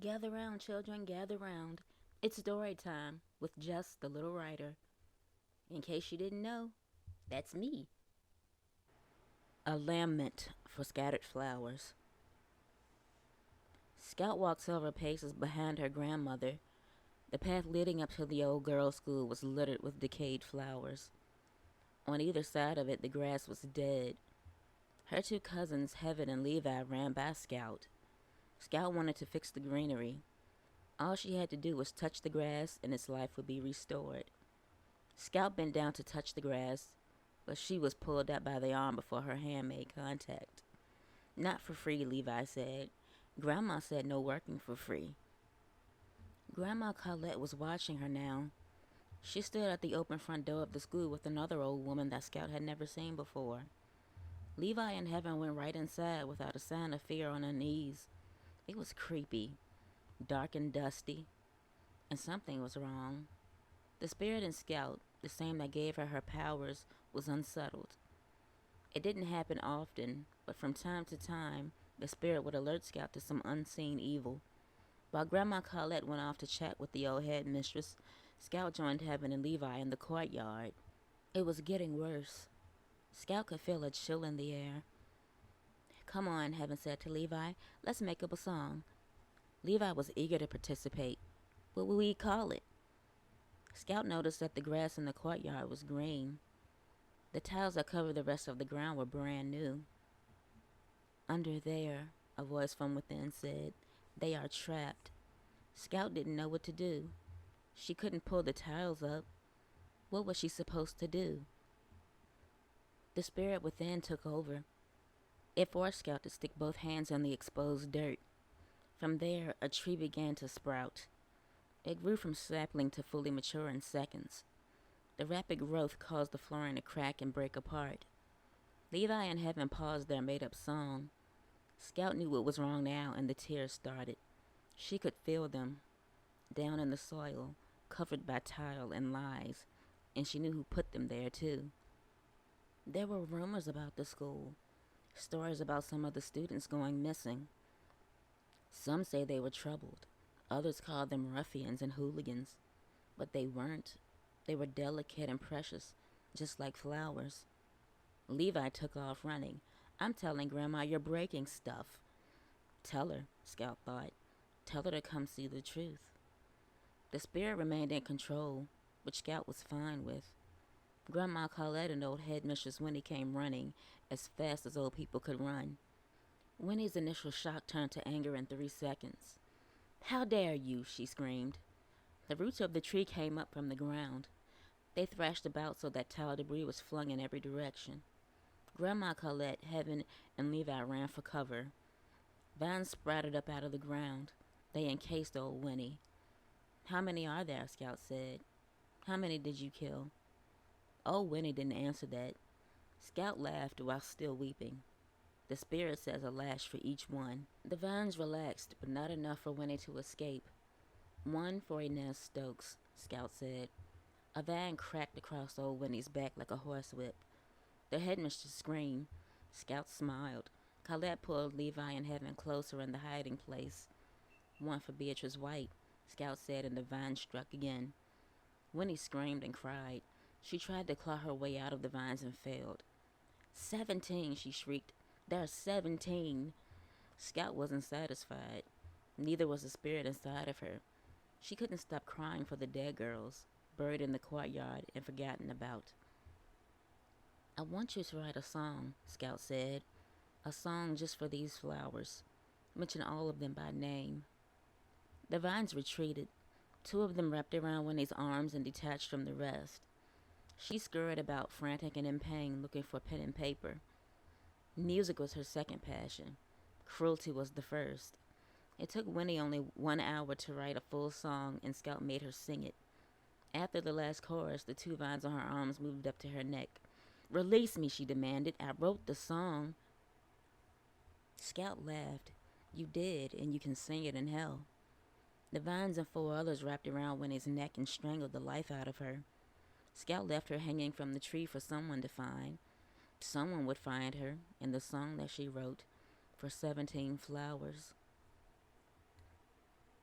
Gather round, children, gather round. It's story time with Jess, the little writer. In case you didn't know, that's me. A lament for scattered flowers. Scout walked several paces behind her grandmother. The path leading up to the old girls' school was littered with decayed flowers. On either side of it, the grass was dead. Her two cousins, Heaven and Levi, ran by Scout. Scout wanted to fix the greenery. All she had to do was touch the grass and its life would be restored. Scout bent down to touch the grass, but she was pulled up by the arm before her hand made contact. Not for free, Levi said. Grandma said no working for free. Grandma Colette was watching her now. She stood at the open front door of the school with another old woman that Scout had never seen before. Levi and Heaven went right inside without a sign of fear on her knees. It was creepy, dark and dusty, and something was wrong. The spirit in Scout, the same that gave her her powers, was unsettled. It didn't happen often, but from time to time, the spirit would alert Scout to some unseen evil. While Grandma Colette went off to chat with the old headmistress, Scout joined Heaven and Levi in the courtyard. It was getting worse. Scout could feel a chill in the air. Come on, Heaven said to Levi. Let's make up a song. Levi was eager to participate. What would we call it? Scout noticed that the grass in the courtyard was green. The tiles that covered the rest of the ground were brand new. Under there, a voice from within said, they are trapped. Scout didn't know what to do. She couldn't pull the tiles up. What was she supposed to do? The spirit within took over. It forced Scout to stick both hands in the exposed dirt. From there, a tree began to sprout. It grew from sapling to fully mature in seconds. The rapid growth caused the flooring to crack and break apart. Levi and Heaven paused their made-up song. Scout knew what was wrong now, and the tears started. She could feel them, down in the soil, covered by tile and lies, and she knew who put them there, too. There were rumors about the school, stories about some of the students going missing. Some say they were troubled. Others called them ruffians and hooligans. But they weren't. They were delicate and precious, just like flowers. Levi took off running. I'm telling Grandma you're breaking stuff. Tell her, Scout thought. Tell her to come see the truth. The spirit remained in control, which Scout was fine with. Grandma Colette and old headmistress Winnie came running as fast as old people could run. Winnie's initial shock turned to anger in 3 seconds. How dare you, she screamed. The roots of the tree came up from the ground. They thrashed about so that tile debris was flung in every direction. Grandma Colette, Heaven, and Levi ran for cover. Vines sprouted up out of the ground. They encased old Winnie. How many are there? Scout said. How many did you kill? Old Winnie didn't answer that. Scout laughed while still weeping. The spirit says a lash for each one. The vines relaxed, but not enough for Winnie to escape. One for Inez Stokes, Scout said. A vine cracked across old Winnie's back like a horsewhip. The headmistress screamed. Scout smiled. Colette pulled Levi and Heaven closer in the hiding place. One for Beatrice White, Scout said, and the vine struck again. Winnie screamed and cried. She tried to claw her way out of the vines and failed. 17, she shrieked. There are 17. Scout wasn't satisfied. Neither was the spirit inside of her. She couldn't stop crying for the dead girls, buried in the courtyard and forgotten about. I want you to write a song, Scout said. A song just for these flowers. Mention all of them by name. The vines retreated. 2 of them wrapped around Winnie's arms and detached from the rest. She scurried about, frantic and in pain, looking for pen and paper. Music was her second passion. Cruelty was the first. It took Winnie only 1 hour to write a full song, and Scout made her sing it. After the last chorus, the 2 vines on her arms moved up to her neck. Release me, she demanded. I wrote the song. Scout laughed. You did, and you can sing it in hell. The vines and 4 others wrapped around Winnie's neck and strangled the life out of her. Scout left her hanging from the tree for someone to find. Someone would find her in the song that she wrote for 17 flowers.